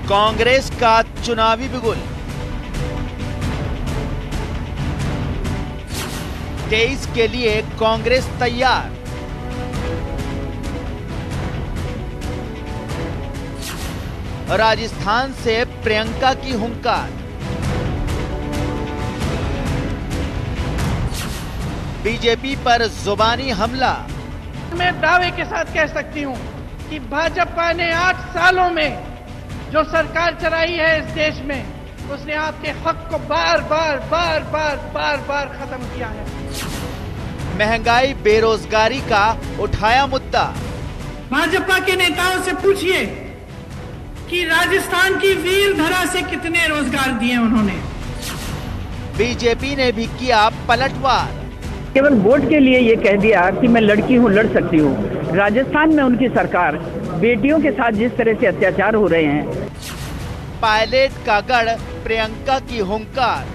कांग्रेस का चुनावी बिगुल। 23 के लिए कांग्रेस तैयार। राजस्थान से प्रियंका की हुंकार। बीजेपी पर जुबानी हमला। मैं दावे के साथ कह सकती हूं कि भाजपा ने 8 सालों में जो सरकार चलाई है इस देश में, उसने आपके हक को बार बार खत्म किया है। महंगाई बेरोजगारी का उठाया मुद्दा। भाजपा के नेताओं से पूछिए कि राजस्थान की वीर धरा से कितने रोजगार दिए उन्होंने। बीजेपी ने भी किया पलटवार। केवल वोट के लिए ये कह दिया कि मैं लड़की हूं, लड़ सकती हूं। राजस्थान में उनकी सरकार बेटियों के साथ जिस तरह से अत्याचार हो रहे हैं। पायलट का गढ़ प्रियंका की हुंकार।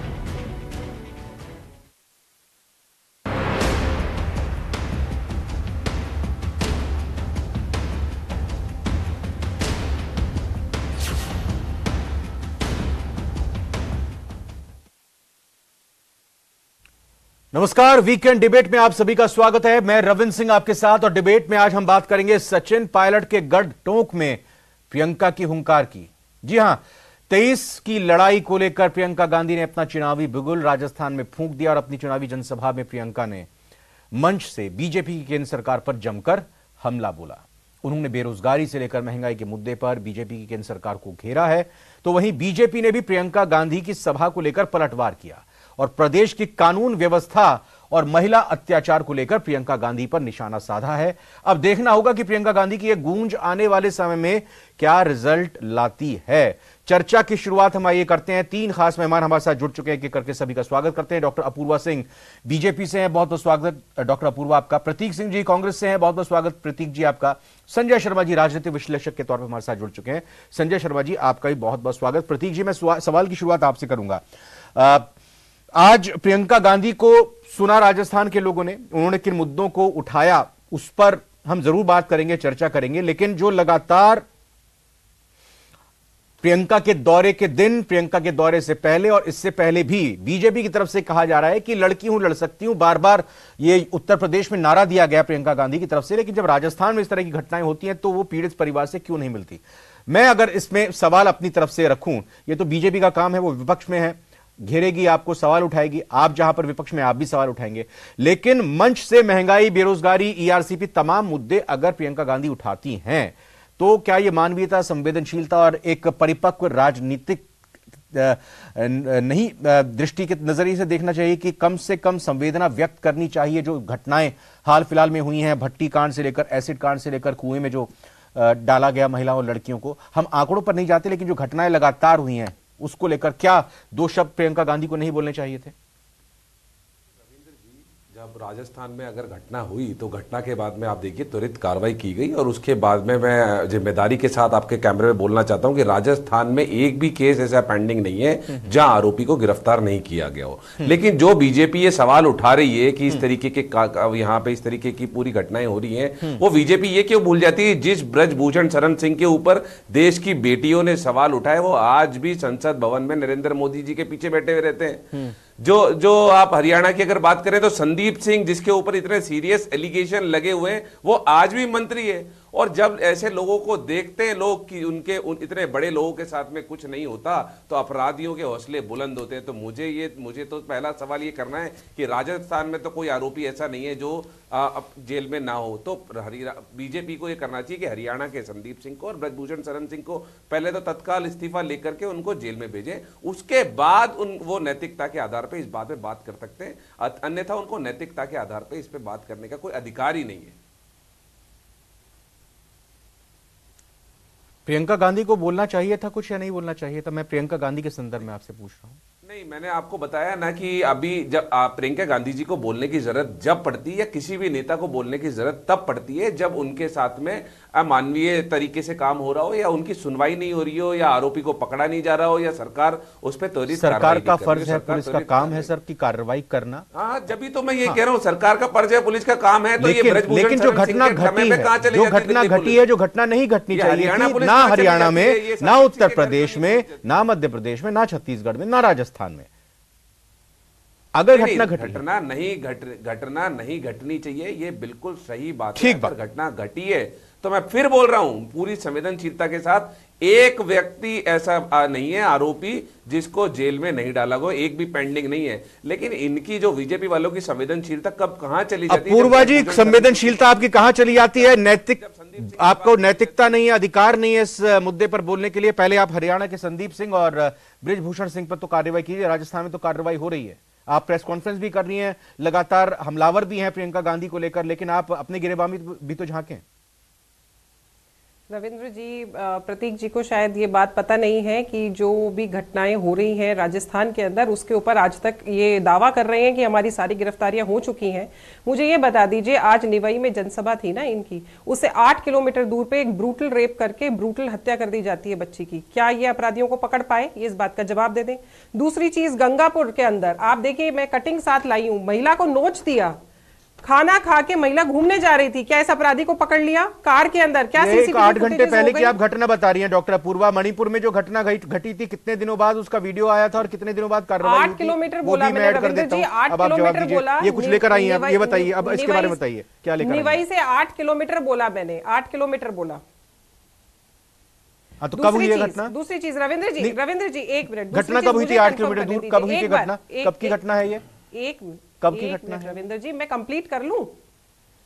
नमस्कार, वीकेंड डिबेट में आप सभी का स्वागत है। मैं रविंद्र सिंह आपके साथ और डिबेट में आज हम बात करेंगे सचिन पायलट के गढ़ टोंक में प्रियंका की हुंकार की। जी हां, 23 की लड़ाई को लेकर प्रियंका गांधी ने अपना चुनावी बिगुल राजस्थान में फूंक दिया और अपनी चुनावी जनसभा में प्रियंका ने मंच से बीजेपी की केंद्र सरकार पर जमकर हमला बोला। उन्होंने बेरोजगारी से लेकर महंगाई के मुद्दे पर बीजेपी की केंद्र सरकार को घेरा है, तो वहीं बीजेपी ने भी प्रियंका गांधी की सभा को लेकर पलटवार किया और प्रदेश की कानून व्यवस्था और महिला अत्याचार को लेकर प्रियंका गांधी पर निशाना साधा है। अब देखना होगा कि प्रियंका गांधी की यह गूंज आने वाले समय में क्या रिजल्ट लाती है। चर्चा की शुरुआत हम आइए करते हैं। 3 खास मेहमान हमारे साथ जुड़ चुके हैं, एक करके सभी का स्वागत करते हैं। डॉक्टर अपूर्वा सिंह बीजेपी से हैं, बहुत बहुत स्वागत डॉक्टर अपूर्वा आपका। प्रतीक सिंह जी कांग्रेस से हैं, बहुत बहुत स्वागत प्रतीक जी आपका। संजय शर्मा जी राजनीतिक विश्लेषक के तौर पर हमारे साथ जुड़ चुके हैं। संजय शर्मा जी आपका भी बहुत बहुत स्वागत। प्रतीक जी, मैं सवाल की शुरुआत आपसे करूंगा। आज प्रियंका गांधी को सुना राजस्थान के लोगों ने, उन्होंने किन मुद्दों को उठाया उस पर हम जरूर बात करेंगे, चर्चा करेंगे। लेकिन जो लगातार प्रियंका के दौरे के दिन, प्रियंका के दौरे से पहले और इससे पहले भी बीजेपी की तरफ से कहा जा रहा है कि लड़की हूं, लड़ सकती हूं, बार बार ये उत्तर प्रदेश में नारा दिया गया प्रियंका गांधी की तरफ से। लेकिन जब राजस्थान में इस तरह की घटनाएं होती हैं तो वो पीड़ित परिवार से क्यों नहीं मिलती। मैं अगर इसमें सवाल अपनी तरफ से रखूं, ये तो बीजेपी का काम है, वो विपक्ष में है, घेरेगी आपको, सवाल उठाएगी, आप जहां पर विपक्ष में आप भी सवाल उठाएंगे। लेकिन मंच से महंगाई, बेरोजगारी, ईआरसीपी तमाम मुद्दे अगर प्रियंका गांधी उठाती हैं तो क्या यह मानवीयता, संवेदनशीलता और एक परिपक्व राजनीतिक नहीं दृष्टि के नजरिए से देखना चाहिए कि कम से कम संवेदना व्यक्त करनी चाहिए। जो घटनाएं हाल फिलहाल में हुई हैं, भट्टी कांड से लेकर, एसिड कांड से लेकर, कुएं में जो डाला गया महिलाओं और लड़कियों को, हम आंकड़ों पर नहीं जाते, लेकिन जो घटनाएं लगातार हुई हैं उसको लेकर क्या 2 शब्द प्रियंका गांधी को नहीं बोलने चाहिए थे? जब राजस्थान में अगर घटना हुई तो घटना के बाद में आप देखिए त्वरित कार्रवाई की गई और उसके बाद में मैं जिम्मेदारी के साथ आपके कैमरे में बोलना चाहता हूं कि राजस्थान में एक भी केस ऐसा पेंडिंग नहीं है जहां आरोपी को गिरफ्तार नहीं किया गया हो। लेकिन जो बीजेपी ये सवाल उठा रही है कि इस तरीके के यहाँ पे इस तरीके की पूरी घटनाएं हो रही हैं, वो बीजेपी ये क्यों भूल जाती है जिस ब्रजभूषण शरण सिंह के ऊपर देश की बेटियों ने सवाल उठाए, वो आज भी संसद भवन में नरेंद्र मोदी जी के पीछे बैठे हुए रहते हैं। जो आप हरियाणा की अगर बात करें तो संदीप सिंह, जिसके ऊपर इतने सीरियस एलिगेशन लगे हुए हैं, वो आज भी मंत्री है। और जब ऐसे लोगों को देखते हैं लोग कि इतने बड़े लोगों के साथ में कुछ नहीं होता तो अपराधियों के हौसले बुलंद होते हैं। तो मुझे तो पहला सवाल ये करना है कि राजस्थान में तो कोई आरोपी ऐसा नहीं है जो जेल में ना हो। तो बीजेपी को ये करना चाहिए कि हरियाणा के संदीप सिंह को और ब्रजभूषण शरण सिंह को पहले तो तत्काल इस्तीफा लेकर के उनको जेल में भेजें, उसके बाद वो नैतिकता के आधार पर इस बात पे बात कर सकते हैं। अन्यथा उनको नैतिकता के आधार पर इस पर बात करने का कोई अधिकार ही नहीं है। प्रियंका गांधी को बोलना चाहिए था कुछ या नहीं बोलना चाहिए था? मैं प्रियंका गांधी के संदर्भ में आपसे पूछ रहा हूं। नहीं, मैंने आपको बताया ना कि अभी जब प्रियंका गांधी जी को बोलने की जरूरत जब पड़ती है, या किसी भी नेता को बोलने की जरूरत तब पड़ती है जब उनके साथ में अमानवीय तरीके से काम हो रहा हो, या उनकी सुनवाई नहीं हो रही हो, या आरोपी को पकड़ा नहीं जा रहा हो, या सरकार उस पर त्वरित सरकार का फर्ज है, पुलिस का काम है सर की कार्रवाई करना। हाँ, जब भी तो मैं ये कह रहा हूँ, सरकार का फर्ज है, पुलिस का काम है। तो लेकिन जो घटना घटी है, जो घटना नहीं घटनी चाहिए थी, ना हरियाणा में, ना उत्तर प्रदेश में, ना मध्य प्रदेश में, ना छत्तीसगढ़ में, ना राजस्थान में, अगर घटना नहीं घटनी चाहिए, ये बिल्कुल सही बात है। अगर घटना घटी है तो मैं फिर बोल रहा हूं पूरी संवेदनशीलता के साथ, एक व्यक्ति ऐसा नहीं है आरोपी जिसको जेल में नहीं डाला गया, एक भी पेंडिंग नहीं है। लेकिन इनकी जो बीजेपी वालों की संवेदनशीलता कब कहां चली जाती है? पूर्वा जी, संवेदनशीलता आपकी कहां चली जाती है? नैतिक, आपको नैतिकता नहीं है, अधिकार नहीं है इस मुद्दे पर बोलने के लिए? पहले आप हरियाणा के संदीप सिंह और बृजभूषण सिंह पर तो कार्रवाई कीजिए, राजस्थान में तो कार्रवाई हो रही है, आप प्रेस कॉन्फ्रेंस भी कर रही हैं, लगातार हमलावर भी हैं प्रियंका गांधी को लेकर, लेकिन आप अपने गिरेबान भी तो झांकें। रविंद्र जी, प्रतीक जी को शायद ये बात पता नहीं है कि जो भी घटनाएं हो रही हैं राजस्थान के अंदर, उसके ऊपर आज तक ये दावा कर रहे हैं कि हमारी सारी गिरफ्तारियां हो चुकी हैं। मुझे ये बता दीजिए, आज निवई में जनसभा थी ना इनकी, उससे 8 किलोमीटर दूर पे एक ब्रूटल रेप करके ब्रूटल हत्या कर दी जाती है बच्ची की। क्या ये अपराधियों को पकड़ पाए? ये इस बात का जवाब दे दें। दूसरी चीज, गंगापुर के अंदर आप देखिए, मैं कटिंग साथ लाई हूं, महिला को नोच दिया, खाना खा के महिला घूमने जा रही थी, क्या इस अपराधी को पकड़ लिया कार के अंदर? क्या 8 घंटे पहले की आप घटना बता रही हैं डॉक्टर अपूर्वा? मणिपुर में जो घटना घटी थी, कितने दिनों बाद उसका वीडियो आया था और कितने दिनों बाद कार्रवाई हुई थी? 8 किलोमीटर बोला मैंने रविंद्र जी, 8 किलोमीटर बोला। ये कुछ लेकर आई हैं, ये बताइए, अब इसके बारे में बताइए, क्या लेकर? निवई से 8 किलोमीटर बोला मैंने, 8 किलोमीटर बोला। हाँ, तो कब हुई घटना? दूसरी चीज रविंद्र जी, एक मिनट, घटना कब हुई थी? 8 किलोमीटर दूर कब हुई थी घटना? कब की घटना है ये? कब की घटना है रविंद्र जी? मैं कंप्लीट कर लूं,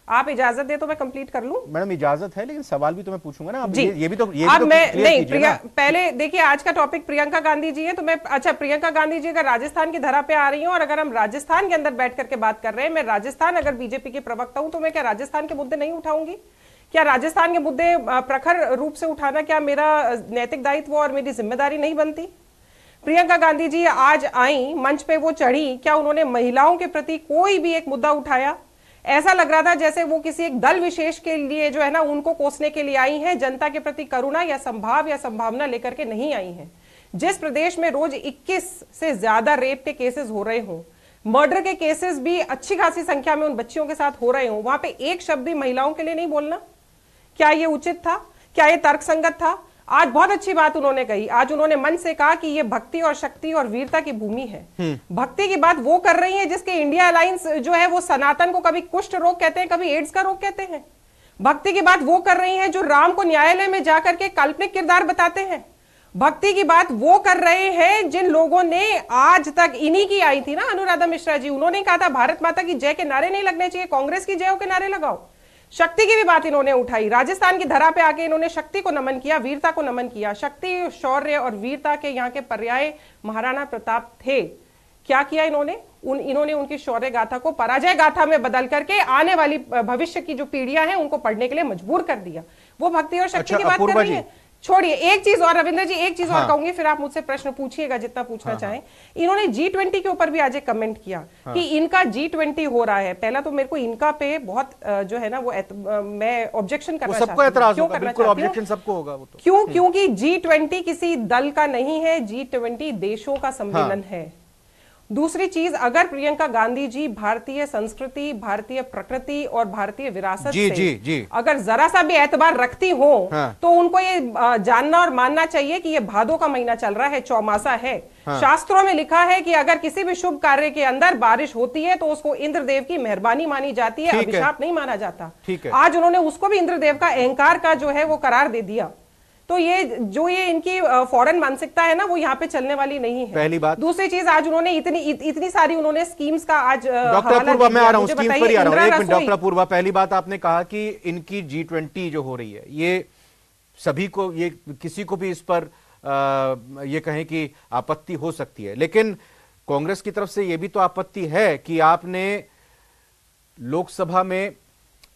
आप इजाजत दे तो मैं कंप्लीट कर लूं। मैडम इजाजत है, लेकिन सवाल भी तो मैं पूछूंगा ना। जी, ये भी तो मैं नहीं, पहले देखिए, आज का टॉपिक प्रियंका गांधी जी है, तो मैं, अच्छा, प्रियंका गांधी जी अगर राजस्थान की धरा पे आ रही हूँ और अगर हम राजस्थान के अंदर बैठ करके बात कर रहे हैं, मैं राजस्थान अगर बीजेपी के प्रवक्ता हूं, तो मैं क्या राजस्थान के मुद्दे नहीं उठाऊंगी? क्या राजस्थान के मुद्दे प्रखर रूप से उठाना क्या मेरा नैतिक दायित्व और मेरी जिम्मेदारी नहीं बनती? प्रियंका गांधी जी आज आई, मंच पे वो चढ़ी, क्या उन्होंने महिलाओं के प्रति कोई भी एक मुद्दा उठाया? ऐसा लग रहा था जैसे वो किसी एक दल विशेष के लिए जो है ना, उनको कोसने के लिए आई हैं, जनता के प्रति करुणा या संभाव या संभावना लेकर के नहीं आई हैं। जिस प्रदेश में रोज 21 से ज्यादा रेप के केसेस हो रहे हों, मर्डर के केसेस भी अच्छी खासी संख्या में उन बच्चियों के साथ हो रहे हों, वहां पे एक शब्द भी महिलाओं के लिए नहीं बोलना, क्या ये उचित था? क्या ये तर्कसंगत था? आज बहुत अच्छी बात उन्होंने कही, आज उन्होंने मन से कहा कि ये भक्ति और शक्ति और वीरता की भूमि है। भक्ति की बात वो कर रही है जिसके इंडिया अलायंस जो है वो सनातन को कभी कुष्ठ रोग कहते हैं, कभी एड्स का रोग कहते हैं। भक्ति की बात वो कर रही है जो राम को न्यायालय में जाकर के काल्पनिक किरदार बताते हैं। भक्ति की बात वो कर रहे हैं जिन लोगों ने आज तक, इन्हीं की आई थी ना अनुराधा मिश्रा जी, उन्होंने कहा था भारत माता की जय के नारे नहीं लगने चाहिए, कांग्रेस की जय के नारे लगाओ। शक्ति की भी बात इन्होंने उठाई, राजस्थान की धरा पे आके इन्होंने शक्ति को नमन किया, वीरता को नमन किया। शक्ति, शौर्य और वीरता के यहाँ के पर्याय महाराणा प्रताप थे। क्या किया इन्होंने? इन्होंने उनकी शौर्य गाथा को पराजय गाथा में बदल करके आने वाली भविष्य की जो पीढ़ियां हैं उनको पढ़ने के लिए मजबूर कर दिया। वो भक्ति और शक्ति की बात कर रही है। छोड़िए, एक चीज और रविंद्र जी, एक चीज और कहूंगी, फिर आप मुझसे प्रश्न पूछिएगा जितना पूछना चाहें। इन्होंने G20 के ऊपर भी आज एक कमेंट किया कि इनका G20 हो रहा है। पहला तो मेरे को इनका पे बहुत जो है ना वो मैं ऑब्जेक्शन करना चाहती हूं। क्यों करना चाहती हूं? सबको होगा वो तो। क्यों? क्योंकि G20 किसी दल का नहीं है, G20 देशों का सम्मेलन है। दूसरी चीज, अगर प्रियंका गांधी जी भारतीय संस्कृति, भारतीय प्रकृति और भारतीय विरासत से अगर जरा सा भी एतबार रखती हो तो उनको ये जानना और मानना चाहिए कि ये भादों का महीना चल रहा है, चौमासा है। शास्त्रों में लिखा है कि अगर किसी भी शुभ कार्य के अंदर बारिश होती है तो उसको इंद्रदेव की मेहरबानी मानी जाती है, अभिशाप नहीं माना जाता। आज उन्होंने उसको भी इंद्रदेव का अहंकार का जो है वो करार दे दिया। तो ये जो ये इनकी फॉरेन मानसिकता है ना, वो यहाँ पे चलने वाली नहीं है। पहली बात। दूसरी चीज, आज उन्होंने इतनी सारी उन्होंने स्कीम्स का आज डॉक्टर अपूर्वा, मैं आ रहा हूँ स्कीम्स पर ही आ रहा हूँ। एक मिनट डॉक्टर अपूर्वा, पहली बात आपने कहा कि इनकी G20 जो हो रही है, ये सभी को, ये किसी को भी इस पर ये कहें कि आपत्ति हो सकती है, लेकिन कांग्रेस की तरफ से ये भी तो आपत्ति है कि आपने लोकसभा में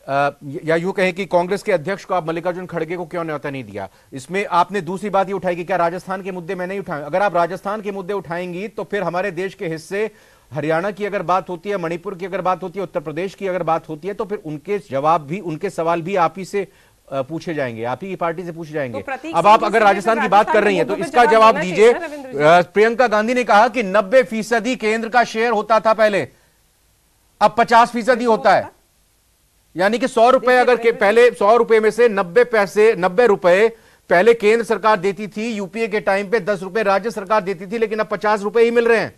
या यूं कहें कि कांग्रेस के अध्यक्ष को आप मल्लिकार्जुन खड़गे को क्यों न्योता नहीं दिया? इसमें आपने दूसरी बात ये उठाई कि क्या राजस्थान के मुद्दे मैं नहीं उठाऊं? अगर आप राजस्थान के मुद्दे उठाएंगी तो फिर हमारे देश के हिस्से हरियाणा की अगर बात होती है, मणिपुर की अगर बात होती है, उत्तर प्रदेश की अगर बात होती है, तो फिर उनके जवाब भी, उनके सवाल भी आप ही से पूछे जाएंगे, आप ही की पार्टी से पूछे जाएंगे। तो अब आप अगर राजस्थान की बात कर रही हैं तो इसका जवाब दीजिए। प्रियंका गांधी ने कहा कि 90% केंद्र का शेयर होता था पहले, अब 50% होता है। यानी कि 100 रुपए अगर पहले 100 रुपए में से 90 रुपए पहले केंद्र सरकार देती थी, यूपीए के टाइम पे 10 रुपए राज्य सरकार देती थी, लेकिन अब 50 रुपए ही मिल रहे हैं।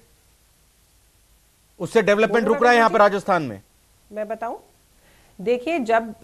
उससे डेवलपमेंट रुक रहा है यहां पर राजस्थान में। मैं बताऊं, देखिए जब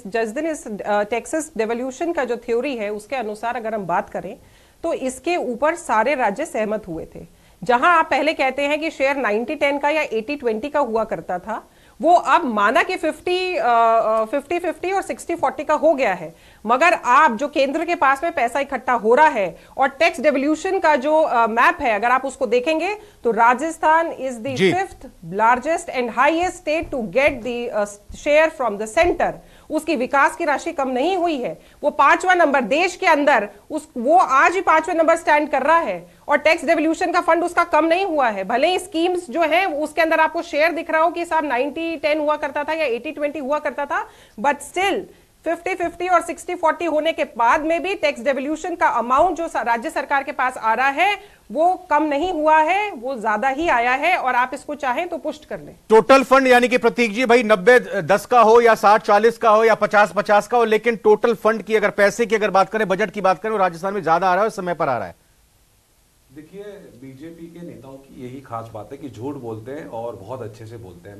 जिस दिन इस टैक्सेस डेवल्यूशन का जो थ्योरी है उसके अनुसार अगर हम बात करें तो इसके ऊपर सारे राज्य सहमत हुए थे। जहां आप पहले कहते हैं कि शेयर 90-10 का या 80-20 का हुआ करता था, वो अब माना कि 50-50 और 60-40 का हो गया है। मगर आप जो केंद्र के पास में पैसा इकट्ठा हो रहा है और टैक्स डेवल्यूशन का जो मैप है, अगर आप उसको देखेंगे तो Rajasthan is the 5th largest and highest state to get the share from the centre. उसकी विकास की राशि कम नहीं हुई है, वो 5वां नंबर देश के अंदर, वो आज ही 5वें नंबर स्टैंड कर रहा है और टैक्स डेवल्यूशन का फंड उसका कम नहीं हुआ है। भले ही स्कीम्स जो है उसके अंदर आपको शेयर दिख रहा हो कि साहब 90-10 हुआ करता था या 80-20 हुआ करता था, बट स्टिल 50-50 और 60-40 होने के बाद में भी टैक्स डेवल्यूशन का अमाउंट जो राज्य सरकार के पास आ रहा है वो कम नहीं हुआ है, वो ज्यादा ही आया है। और आप इसको चाहें तो पुष्ट कर लें। टोटल फंड यानी कि प्रतीक जी भाई 90-10 का हो या 60-40 का हो या 50-50 का हो, लेकिन टोटल फंड की अगर पैसे की अगर बात करें, बजट की बात करें, वो राजस्थान में ज्यादा आ रहा है और समय पर आ रहा है। देखिए, बीजेपी के नेताओं की यही खास बात है कि झूठ बोलते हैं और बहुत अच्छे से बोलते हैं।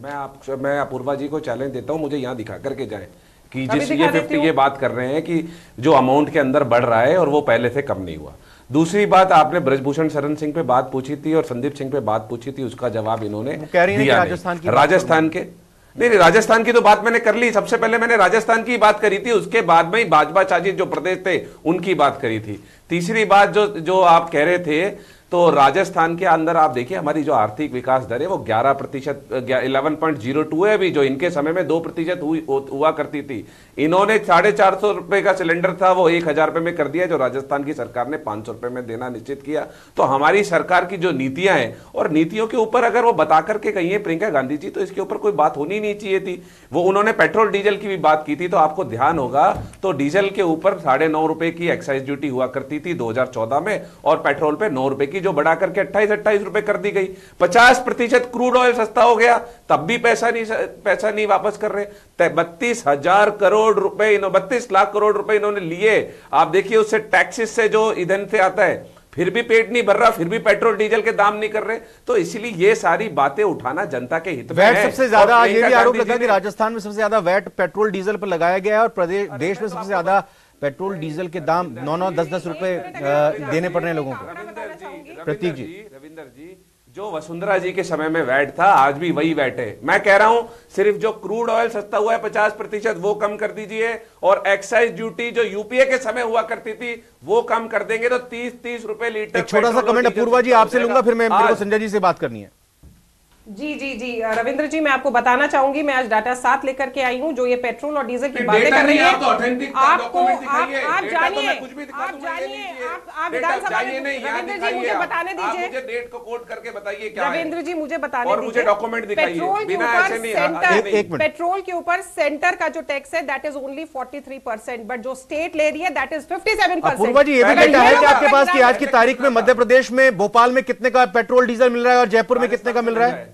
मैं अपूर्वा जी को चैलेंज देता हूं, मुझे यहां दिखा करके जाएं कि जिस ये 50 ये बात कर रहे हैं कि जो अमाउंट के अंदर बढ़ रहा है और वो पहले से कम नहीं हुआ। दूसरी बात, आपने ब्रजभूषण शरण सिंह पे बात पूछी थी और संदीप सिंह पे बात पूछी थी, उसका जवाब इन्होंने दिया। राजस्थान के नहीं, राजस्थान की तो बात मैंने कर ली। सबसे पहले मैंने राजस्थान की बात करी थी, उसके बाद में ही भाजपा शासित जो प्रदेश थे उनकी बात करी थी। तीसरी बात जो आप कह रहे थे, तो राजस्थान के अंदर आप देखिए हमारी जो आर्थिक विकास दर है वो 11%, 11.02 है अभी, जो इनके समय में 2% हुआ करती थी। इन्होंने 450 रुपए का सिलेंडर था वो 1000 रुपए में कर दिया, जो राजस्थान की सरकार ने 500 रुपए में देना निश्चित किया। तो हमारी सरकार की जो नीतियां हैं, और नीतियों के ऊपर अगर वो बता करके कही है प्रियंका गांधी जी, तो इसके ऊपर कोई बात होनी नहीं चाहिए थी। वो उन्होंने पेट्रोल डीजल की भी बात की थी, तो आपको ध्यान होगा तो डीजल के ऊपर 9.5 रुपए की एक्साइज ड्यूटी हुआ करती थी 2014 में, और पेट्रोल पे 9 रुपए की, जो बढ़ा करके 28 रुपए कर दी गई। 50% क्रूड ऑयल सस्ता हो गया, तब भी पैसा नहीं वापस कर रहे। 32,000 करोड़ रुपए 32 लाख करोड़ रुपए इन्होंने लिए। आप देखिए उससे टैक्सेस से जो ईंधन से आता है, फिर भी पेट नहीं भर रहा, फिर भी पेट्रोल डीजल के दाम नहीं कर रहे। तो इसलिए ये सारी बातें उठाना जनता के हित में है। सबसे ज्यादा ये भी आरोप लगा कि राजस्थान में सबसे ज्यादा वैट पेट्रोल डीजल पर लगाया गया है और प्रदेश देश में सबसे ज्यादा पेट्रोल डीजल के दाम 9-9, 10-10 रुपए देने पड़ रहे हैं लोगों को। प्रतीक जी, रविंदर जी, जो वसुंधरा जी के समय में वैट था, आज भी वही वैट है। मैं कह रहा हूं सिर्फ जो क्रूड ऑयल सस्ता हुआ है 50% वो कम कर दीजिए, और एक्साइज ड्यूटी जो यूपीए के समय हुआ करती थी वो कम कर देंगे तो 30 रुपए लीटर। एक छोटा सा कमेंट अपूर्वा जी आपसे लूंगा, फिर मैं संजय जी से बात करनी है। जी रविंद्र जी, मैं आपको बताना चाहूंगी, मैं आज डाटा 7 लेकर के आई हूं, जो ये पेट्रोल और डीजल की बातें कर रही है। आप जानिए, रविंद्र जी मुझे बताने दीजिए, मुझे डेट को कोट करके बताइए क्या है। रविंद्र जी मुझे बताने और मुझे डॉक्यूमेंट दिखाइए। पेट्रोल के ऊपर सेंटर का जो टैक्स है दैट इज ओनली 43%, बट जो स्टेट ले रही है दैट इज 57%। अपूर्वा जी, ये भी डेटा है कि आपके पास कि आज की तारीख में मध्य प्रदेश में भोपाल में कितने का पेट्रोल डीजल मिल रहा है और जयपुर में कितने का मिल रहा है?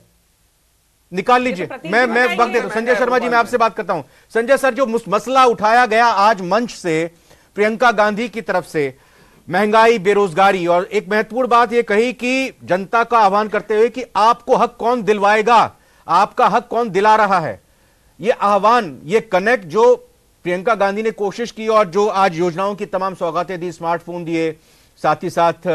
निकाल लीजिए। मैं वक्त देता हूं। संजय शर्मा जी, मैं आपसे बात करता हूं। संजय सर, जो मसला उठाया गया आज मंच से प्रियंका गांधी की तरफ से, महंगाई, बेरोजगारी, और एक महत्वपूर्ण बात यह कही कि जनता का आह्वान करते हुए कि आपको हक कौन दिलवाएगा, आपका हक कौन दिला रहा है। यह आह्वान, यह कनेक्ट जो प्रियंका गांधी ने कोशिश की और जो आज योजनाओं की तमाम सौगातें दी, स्मार्टफोन दिए, साथ ही साथ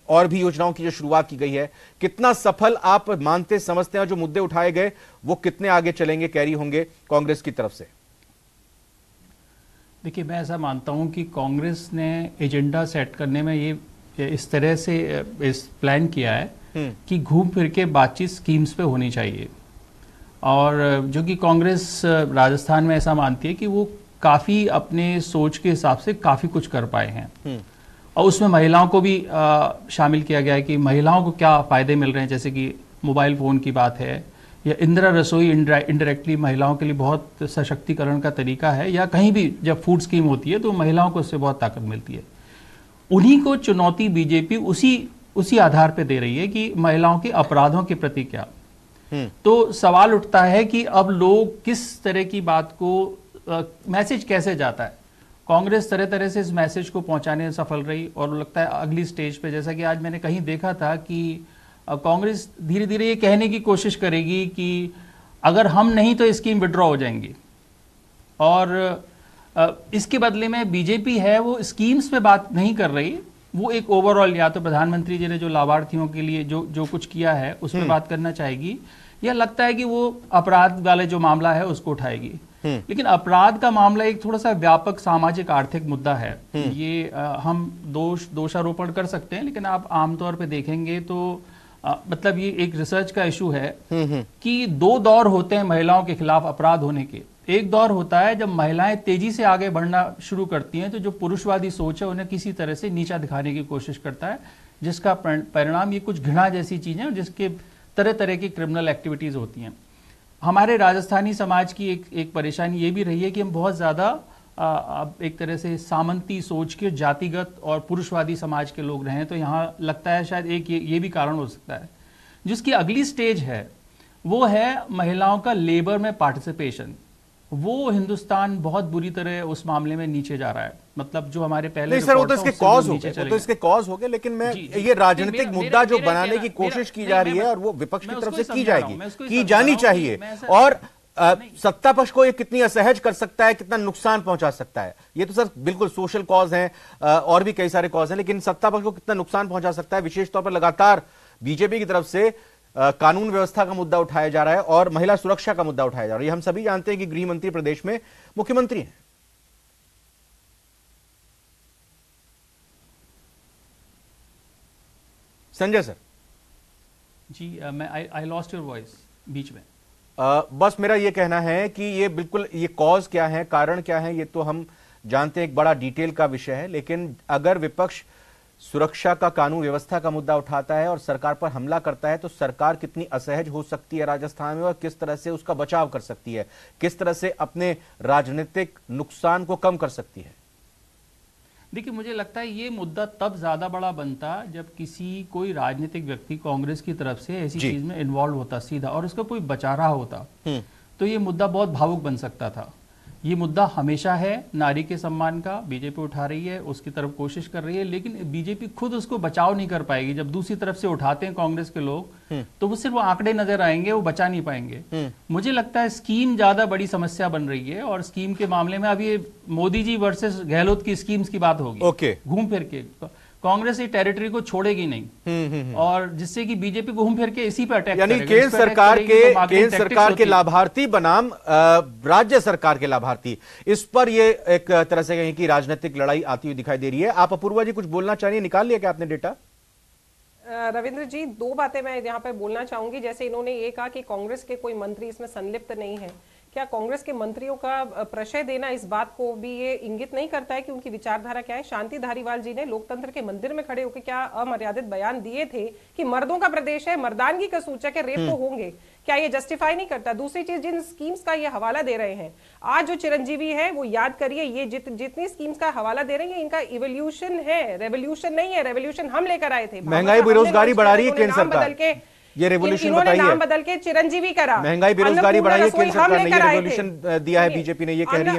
और भी योजनाओं की जो शुरुआत की गई है, कितना सफल आप मानते समझते हैं? जो मुद्दे उठाए गए वो कितने आगे चलेंगे, कैरी होंगे कांग्रेस की तरफ से? देखिए, मैं ऐसा मानता हूं कि कांग्रेस ने एजेंडा सेट करने में ये इस तरह से इस प्लान किया है कि घूम फिर के बातचीत स्कीम्स पे होनी चाहिए। और जो कि कांग्रेस राजस्थान में ऐसा मानती है कि वो काफ़ी अपने सोच के हिसाब से काफ़ी कुछ कर पाए हैं। और उसमें महिलाओं को भी शामिल किया गया है कि महिलाओं को क्या फ़ायदे मिल रहे हैं, जैसे कि मोबाइल फ़ोन की बात है, या इंदिरा रसोई इनडायरेक्टली महिलाओं के लिए बहुत सशक्तिकरण का तरीका है, या कहीं भी जब फूड स्कीम होती है तो महिलाओं को उससे बहुत ताकत मिलती है। उन्हीं को चुनौती बीजेपी उसी आधार पे दे रही है कि महिलाओं के अपराधों के प्रति क्या। तो सवाल उठता है कि अब लोग किस तरह की बात को मैसेज कैसे जाता है। कांग्रेस तरह तरह से इस मैसेज को पहुंचाने में सफल रही, और लगता है अगली स्टेज पे, जैसा कि आज मैंने कहीं देखा था कि कांग्रेस धीरे धीरे ये कहने की कोशिश करेगी कि अगर हम नहीं तो स्कीम विड्रॉ हो जाएंगी, और इसके बदले में बीजेपी है वो स्कीम्स पे बात नहीं कर रही, वो एक ओवरऑल या तो प्रधानमंत्री जी ने जो लाभार्थियों के लिए जो कुछ किया है उस पर बात करना चाहेगी, या लगता है कि वो अपराध वाले जो मामला है उसको उठाएगी। लेकिन अपराध का मामला एक थोड़ा सा व्यापक सामाजिक आर्थिक मुद्दा है। ये हम दोषारोपण कर सकते हैं, लेकिन आप आमतौर पे देखेंगे तो मतलब ये एक रिसर्च का इशू है कि दो दौर होते हैं महिलाओं के खिलाफ अपराध होने के। एक दौर होता है जब महिलाएं तेजी से आगे बढ़ना शुरू करती हैं, तो जो पुरुषवादी सोच है उन्हें किसी तरह से नीचा दिखाने की कोशिश करता है, जिसका परिणाम ये कुछ घृणा जैसी चीजें और जिसके तरह तरह की क्रिमिनल एक्टिविटीज होती हैं। हमारे राजस्थानी समाज की एक परेशानी ये भी रही है कि हम बहुत ज्यादा एक तरह से सामंती सोच के जातिगत और पुरुषवादी समाज के लोग रहे हैं, तो यहाँ लगता है शायद एक ये भी कारण हो सकता है। जिसकी अगली स्टेज है वो है महिलाओं का लेबर में पार्टिसिपेशन। वो हिंदुस्तान बहुत बुरी तरह उस मामले में नीचे जा रहा है। मतलब जो हमारे पहले नहीं सर, वो तो इसके कॉज हो गए, तो इसके कॉज हो गए, लेकिन मैं ये राजनीतिक मुद्दा जो बनाने की कोशिश की जा रही है और वो विपक्ष की तरफ से की जाएगी, की जानी चाहिए, और सत्ता पक्ष को ये कितनी असहज कर सकता है, कितना नुकसान पहुंचा सकता है, ये तो सर बिल्कुल सोशल कॉज हैं और भी कई सारे कॉज हैं, लेकिन सत्ता पक्ष को कितना नुकसान पहुंचा सकता है। विशेष तौर पर लगातार बीजेपी की तरफ से कानून व्यवस्था का मुद्दा उठाया जा रहा है और महिला सुरक्षा का मुद्दा उठाया जा रहा है। ये हम सभी जानते हैं कि गृह मंत्री प्रदेश में मुख्यमंत्री हैं। संजय सर जी, मैं आई लॉस्ट योर वॉइस बीच में। बस मेरा ये कहना है कि ये बिल्कुल ये कॉज क्या है, कारण क्या है, ये तो हम जानते हैं, एक बड़ा डिटेल का विषय है, लेकिन अगर विपक्ष सुरक्षा का कानून व्यवस्था का मुद्दा उठाता है और सरकार पर हमला करता है, तो सरकार कितनी असहज हो सकती है राजस्थान में और किस तरह से उसका बचाव कर सकती है, किस तरह से अपने राजनीतिक नुकसान को कम कर सकती है। देखिए, मुझे लगता है ये मुद्दा तब ज्यादा बड़ा बनता जब कोई राजनीतिक व्यक्ति कांग्रेस की तरफ से ऐसी चीज में इन्वॉल्व होता सीधा, और उसका कोई बचा रहा होता, तो ये मुद्दा बहुत भावुक बन सकता था। ये मुद्दा हमेशा है नारी के सम्मान का, बीजेपी उठा रही है, उसकी तरफ कोशिश कर रही है, लेकिन बीजेपी खुद उसको बचाव नहीं कर पाएगी। जब दूसरी तरफ से उठाते हैं कांग्रेस के लोग, तो वो सिर्फ वो आंकड़े नजर आएंगे, वो बचा नहीं पाएंगे। मुझे लगता है स्कीम ज्यादा बड़ी समस्या बन रही है, और स्कीम के मामले में अब ये मोदी जी वर्सेस गहलोत की स्कीम्स की बात होगी। घूम फिर के कांग्रेस ये टेरिटरी को छोड़ेगी नहीं, और जिससे कि बीजेपी घूम फिर के इसी पे अटैक यानी केंद्र सरकार के लाभार्थी बनाम राज्य सरकार के लाभार्थी, इस पर ये एक तरह से कहें कि राजनीतिक लड़ाई आती हुई दिखाई दे रही है। आप अपूर्वा जी कुछ बोलना चाहिए, निकाल लिया क्या आपने डेटा? रविंद्र जी, दो बातें मैं यहाँ पे बोलना चाहूंगी। जैसे इन्होंने ये कहा कि कांग्रेस के कोई मंत्री इसमें संलिप्त नहीं है, क्या कांग्रेस के मंत्रियों का प्रशय देना इस बात को भी ये इंगित नहीं करता है कि उनकी विचारधारा क्या है? शांति धारीवाल जी ने लोकतंत्र के मंदिर में खड़े होकर क्या अमर्यादित बयान दिए थे कि मर्दों का प्रदेश है, मर्दानगी का सूचक है, रेप तो होंगे, क्या ये जस्टिफाई नहीं करता? दूसरी चीज, जिन स्कीम्स का ये हवाला दे रहे हैं आज जो चिरंजीवी है, वो याद करिए, ये जितनी स्कीम्स का हवाला दे रहे हैं इनका इवोल्यूशन है, रेवोल्यूशन नहीं है। रेवोल्यूशन हम लेकर आए थे। महंगाई बेरोजगारी बढ़ा रही है केंद्र सरकार, ये रेवोल्यूशन बताइए। नाम बदल के चिरंजीवी करा, महंगाई बेरोजगारी बढ़ाई है केंद्र सरकार ने, ये रेवोल्यूशन दिया है बीजेपी ने, ये कह रही है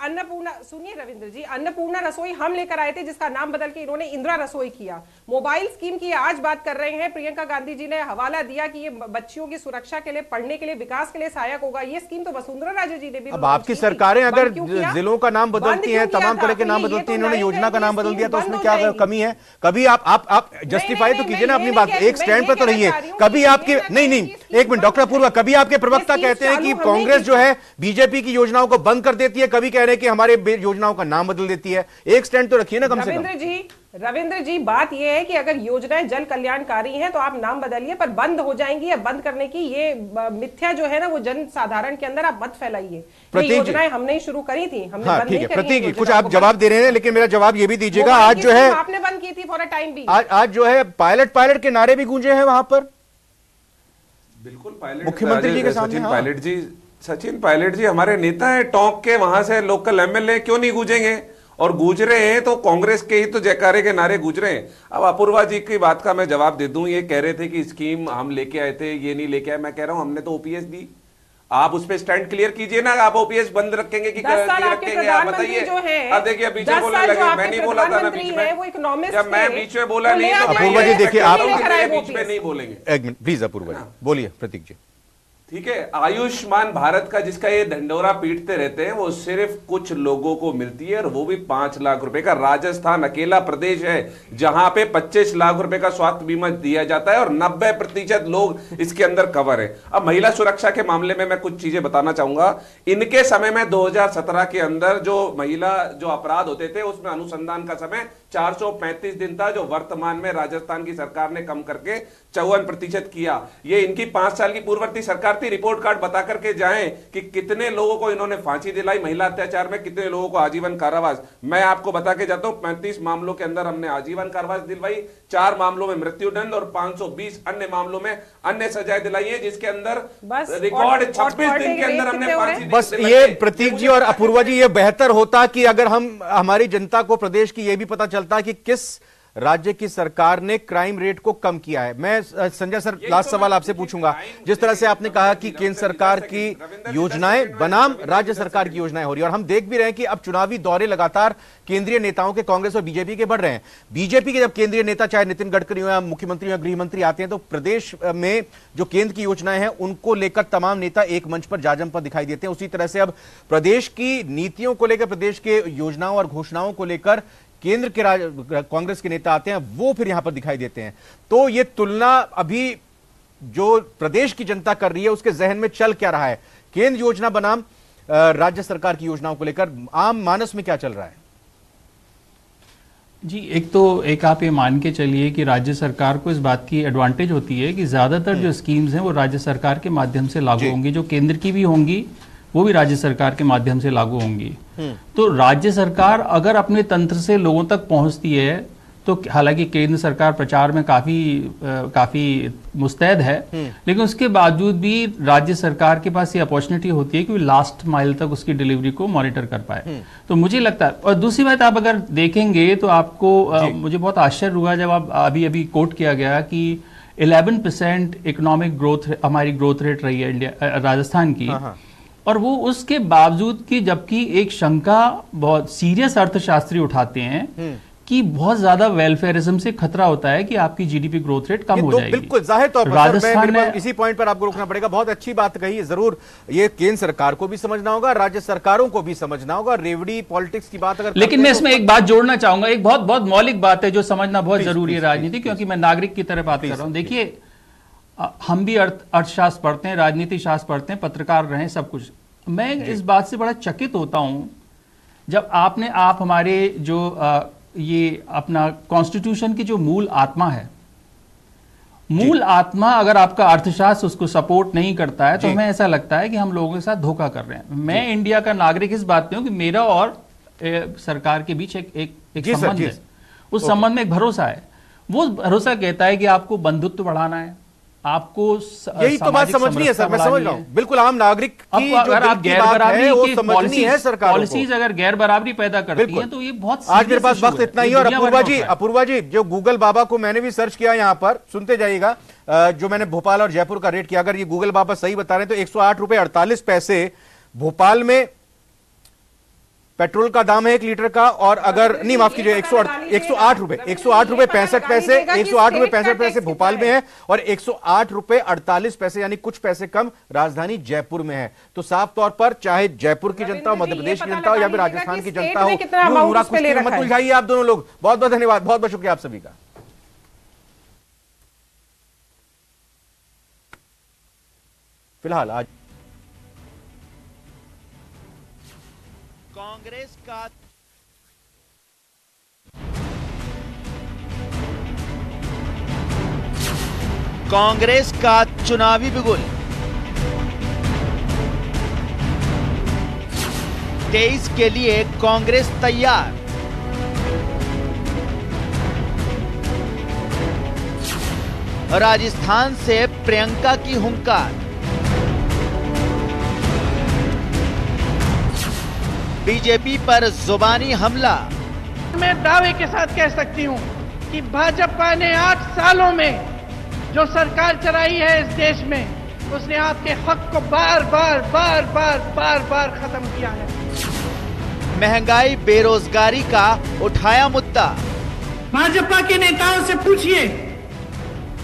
अन्नपूर्णा। सुनिए रविंद्र जी, अन्नपूर्णा रसोई हम लेकर आए थे, जिसका नाम बदल के इन्होंने इंदिरा रसोई किया। मोबाइल स्कीम की आज बात कर रहे हैं, प्रियंका गांधी जी ने हवाला दिया कि ये बच्चियों की सुरक्षा के लिए, पढ़ने के लिए, विकास के लिए सहायक होगा। ये स्कीम तो वसुंधरा राजे जी ने भी। अब आपकी सरकारें अगर जिलों का नाम बदलती हैं, तमाम तरह के नाम बदलती हैं, इन्होंने योजना का नाम बदल दिया, तो उसमें क्या कमी है? कभी आप जस्टिफाई तो कीजिए ना अपनी बात, एक स्टैंड पर तो रहिए। कभी आपके नहीं, एक मिनट डॉक्टर अपूर्वा, कभी आपके प्रवक्ता कहते हैं कि कांग्रेस जो है बीजेपी की योजनाओं को बंद कर देती है, कभी कह रहे हैं कि हमारे योजनाओं का नाम बदल देती है। एक स्टैंड तो रखिए ना कम से कम। रविंद्र जी, रविंद्र जी, बात यह है कि अगर योजनाएं जन कल्याणकारी हैं तो आप नाम बदलिए, पर बंद हो जाएंगी या बंद करने की ये मिथ्या जो है ना वो जन साधारण के अंदर आप मत फैलाइए। ये योजनाएं हमने ही शुरू करी थी, हमने बंद नहीं करी। प्रतीक जी, कुछ आप जवाब दे रहे हैं, लेकिन मेरा जवाब ये भी दीजिएगा, आज जो है आपने बंद की थी फॉर अ टाइम भी, आज जो है पायलट के नारे भी गूंजे हैं वहां पर। बिल्कुल पायलट, मुख्यमंत्री जी के सामने सचिन पायलट जी हमारे नेता है, टोंक के वहां से लोकल एमएलए, क्यों नहीं गूंजेंगे? और गूंज रहे हैं तो कांग्रेस के ही तो जयकारे के नारे गूंज रहे हैं। अब अपूर्वा जी की बात का मैं जवाब दे दूं, ये कह रहे थे कि स्कीम हम लेके आए थे, ये नहीं लेके आए। मैं कह रहा हूं हमने तो ओपीएस दी, आप उस पर स्टैंड क्लियर कीजिए ना। आप ओपीएस बंद रखेंगे कि रखेंगे, आप बताइए। अब देखिए अभी बोलने लगे, मैं नहीं बोला था ना बीच में, जब मैं बीच में बोला नहीं तो अपूर्वा जी देखिए, आप बीच में नहीं बोलेंगे। एक मिनट प्लीज अपूर्वा जी बोलिए। प्रतीक जी, ठीक है, आयुष्मान भारत का जिसका ये ढंडोरा पीटते रहते हैं वो सिर्फ कुछ लोगों को मिलती है, और वो भी 5 लाख रुपए का। राजस्थान अकेला प्रदेश है जहां पे 25 लाख रुपए का स्वास्थ्य बीमा दिया जाता है और 90% लोग इसके अंदर कवर है। अब महिला सुरक्षा के मामले में मैं कुछ चीजें बताना चाहूंगा। इनके समय में 2017 के अंदर जो महिला जो अपराध होते थे उसमें अनुसंधान का समय 435 दिन था, जो वर्तमान में राजस्थान की सरकार ने कम करके 54% किया। ये इनकी 5 साल की पूर्ववर्ती सरकार थी। रिपोर्ट कार्ड बता करके जाएं कि कितने लोगों को इन्होंने फांसी दिलाई महिला अत्याचार में, कितने लोगों को आजीवन कारावास। मैं आपको बता के जाता हूं 35 मामलों के अंदर हमने आजीवन कारावास दिलवाई, 4 मामलों में मृत्युदंड और 520 अन्य मामलों में अन्य सजाएं दिलाई है, जिसके अंदर रिकॉर्ड 26 दिन के अंदर हमने फांसी दी। बस ये प्रतीक जी और अपूर्वा जी, ये बेहतर होता कि अगर हम हमारी जनता को प्रदेश की ये भी पता चलता कि किस राज्य की सरकार ने क्राइम रेट को कम किया है। मैं संजय सर लास्ट सवाल आपसे पूछूंगा, जिस तरह से आपने कहा कि केंद्र सरकार की योजनाएं बनाम राज्य सरकार की योजनाएं हो रही है, और हम देख भी रहे हैं कि अब चुनावी दौरे लगातार केंद्रीय नेताओं के, कांग्रेस और बीजेपी के बढ़ रहे हैं। बीजेपी के जब केंद्रीय नेता चाहे नितिन गडकरी हो या मुख्यमंत्री या गृह मंत्री आते हैं तो प्रदेश में जो केंद्र की योजनाएं हैं उनको लेकर तमाम नेता एक मंच पर जाजम पर दिखाई देते हैं। उसी तरह से अब प्रदेश की नीतियों को लेकर, प्रदेश के योजनाओं और घोषणाओं को लेकर केंद्र के कांग्रेस के नेता आते हैं, वो फिर यहां पर दिखाई देते हैं। तो ये तुलना अभी जो प्रदेश की जनता कर रही है उसके जहन में चल क्या रहा है? केंद्र योजना बनाम राज्य सरकार की योजनाओं को लेकर आम मानस में क्या चल रहा है? जी, एक आप ये मान के चलिए कि राज्य सरकार को इस बात की एडवांटेज होती है कि ज्यादातर जो स्कीम्स हैं वो राज्य सरकार के माध्यम से लागू होंगी, जो केंद्र की भी होंगी वो भी राज्य सरकार के माध्यम से लागू होंगी। तो राज्य सरकार अगर अपने तंत्र से लोगों तक पहुंचती है तो, हालांकि केंद्र सरकार प्रचार में काफी मुस्तैद है, लेकिन उसके बावजूद भी राज्य सरकार के पास ये अपॉर्चुनिटी होती है कि वो लास्ट माइल तक उसकी डिलीवरी को मॉनिटर कर पाए। तो मुझे लगता है, और दूसरी बात आप अगर देखेंगे तो आपको मुझे बहुत आश्चर्य हुआ जब आप अभी कोट किया गया कि 11% इकोनॉमिक ग्रोथ हमारी ग्रोथ रेट रही है इंडिया राजस्थान की। और वो उसके बावजूद कि जबकि एक शंका बहुत सीरियस अर्थशास्त्री उठाते हैं कि बहुत ज्यादा वेलफेयरिज्म से खतरा होता है कि आपकी जीडीपी ग्रोथ रेट कम हो जाएगी। बिल्कुल जाहिर तौर पर राजस्थान में इसी पॉइंट पर आपको रुकना पड़ेगा। बहुत अच्छी बात कही है, जरूर ये केंद्र सरकार को भी समझना होगा, राज्य सरकारों को भी समझना होगा। रेवड़ी पॉलिटिक्स की बात अगर, लेकिन मैं इसमें एक बात जोड़ना चाहूंगा, एक बहुत बहुत मौलिक बात है जो समझना बहुत जरूरी है राजनीति, क्योंकि मैं नागरिक की तरह बात कर रहा हूं। देखिए, हम भी अर्थशास्त्र पढ़ते हैं, राजनीति शास्त्र पढ़ते हैं, पत्रकार रहे, सब कुछ। मैं इस बात से बड़ा चकित होता हूं जब आप हमारे जो ये अपना कॉन्स्टिट्यूशन की जो मूल आत्मा है, मूल आत्मा अगर आपका अर्थशास्त्र उसको सपोर्ट नहीं करता है तो हमें ऐसा लगता है कि हम लोगों के साथ धोखा कर रहे हैं। मैं इंडिया का नागरिक इस बात पे हूं कि मेरा और सरकार के बीच एक संबंध है, उस संबंध में एक भरोसा है। वो भरोसा कहता है कि आपको बंधुत्व बढ़ाना है, आपको यही तो बात समझनी है सर, मैं समझ रहा हूं। बिल्कुल आम नागरिक की अगर आप गैर बराबरी की पॉलिसीज अगर गैर बराबरी पैदा करती हैं तो ये बहुत, आज मेरे पास वक्त इतना ही। और अपूर्वा जी जो गूगल बाबा को मैंने भी सर्च किया, यहां पर सुनते जाइएगा, जो मैंने भोपाल और जयपुर का रेट किया, अगर ये गूगल बाबा सही बता रहे हैं तो 108.48 रुपए भोपाल में पेट्रोल का दाम है 1 लीटर का। और अगर नहीं, माफ कीजिए, 108 रुपए 65 पैसे 108 रुपए 65 पैसे भोपाल में है और 108 रुपए 48 पैसे यानी कुछ पैसे कम राजधानी जयपुर में है। तो साफ तौर पर चाहे जयपुर की जनता हो, मध्य प्रदेश की जनता हो या फिर राजस्थान की जनता हो, मत उलझाइए आप दोनों लोग। बहुत बहुत धन्यवाद, बहुत बहुत शुक्रिया आप सभी का। फिलहाल आज कांग्रेस का कांग्रेस का चुनावी बिगुल। 23 के लिए कांग्रेस तैयार। राजस्थान से प्रियंका की हुंकार। बीजेपी पर जुबानी हमला। मैं दावे के साथ कह सकती हूं कि भाजपा ने 8 सालों में जो सरकार चलाई है इस देश में, उसने आपके हक को बार बार खत्म किया है। महंगाई बेरोजगारी का उठाया मुद्दा। भाजपा के नेताओं से पूछिए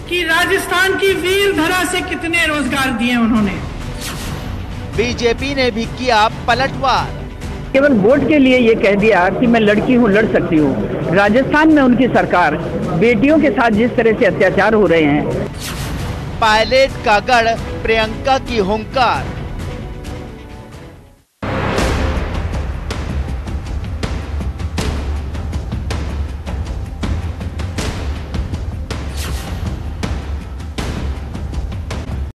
कि राजस्थान की वीर धरा से कितने रोजगार दिए उन्होंने। बीजेपी ने भी किया पलटवार। केवल वोट के लिए ये कह दिया कि मैं लड़की हूँ, लड़ सकती हूँ। राजस्थान में उनकी सरकार बेटियों के साथ जिस तरह से अत्याचार हो रहे हैं। पायलट का गढ़ प्रियंका की हुंकार।